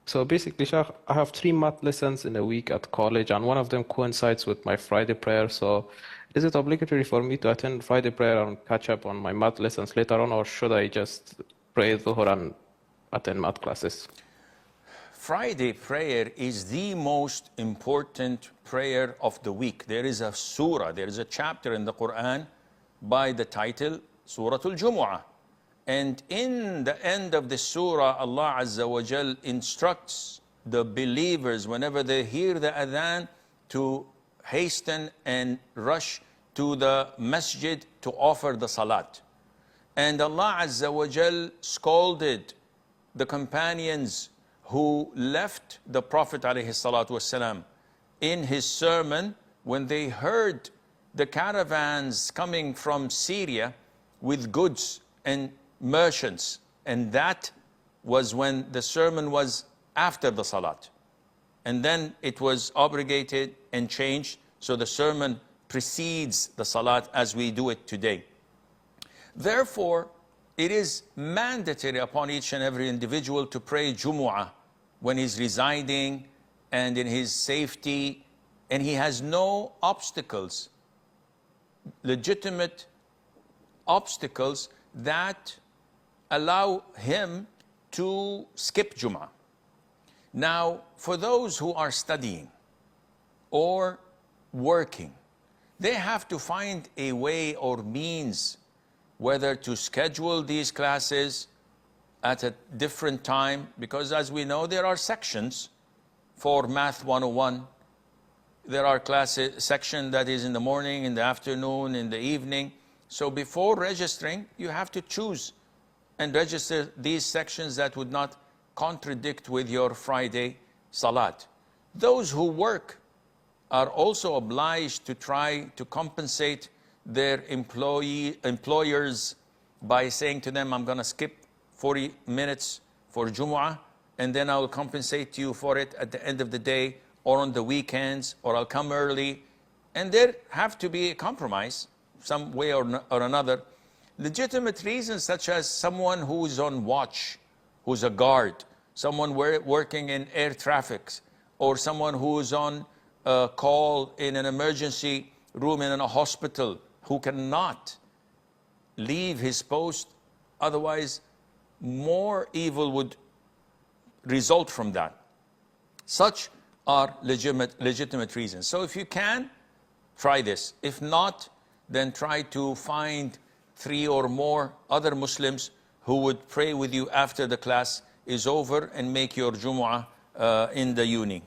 So basically, Sheikh, I have 3 math lessons in a week at college, and one of them coincides with my Friday prayer. So is it obligatory for me to attend Friday prayer and catch up on my math lessons later on, or should I just pray Dhuhr and attend math classes? Friday prayer is the most important prayer of the week. There is a surah, there is a chapter in the Quran by the title Surah Al-Jumu'ah. And in the end of the surah, Allah Azza wa Jal instructs the believers whenever they hear the adhan to hasten and rush to the masjid to offer the salat. And Allah Azza wa Jal scolded the companions who left the Prophet ﷺ in his sermon when they heard the caravans coming from Syria with goods and merchants. And that was when the sermon was after the salat. And then it was abrogated and changed, so the sermon precedes the salat as we do it today. Therefore, it is mandatory upon each and every individual to pray Jumu'ah when he's residing and in his safety, and he has no obstacles, legitimate obstacles that allow him to skip Jumu'ah. Now, for those who are studying or working, they have to find a way or means whether to schedule these classes at a different time, because as we know, there are sections for Math 101. There are classes, section that is in the morning, in the afternoon, in the evening. So before registering, you have to choose and register these sections that would not contradict with your Friday salat. Those who work are also obliged to try to compensate their employers by saying to them, I'm going to skip 40 minutes for Jumu'ah, and then I'll compensate you for it at the end of the day or on the weekends, or I'll come early. And there have to be a compromise some way or another. Legitimate reasons such as someone who's on watch, who's a guard, someone working in air traffic, or someone who's on call in an emergency room in a hospital who cannot leave his post, otherwise more evil would result from that. Such are legitimate reasons. So if you can, try this. If not, then try to find 3 or more other Muslims who would pray with you after the class is over and make your Jumu'ah in the uni.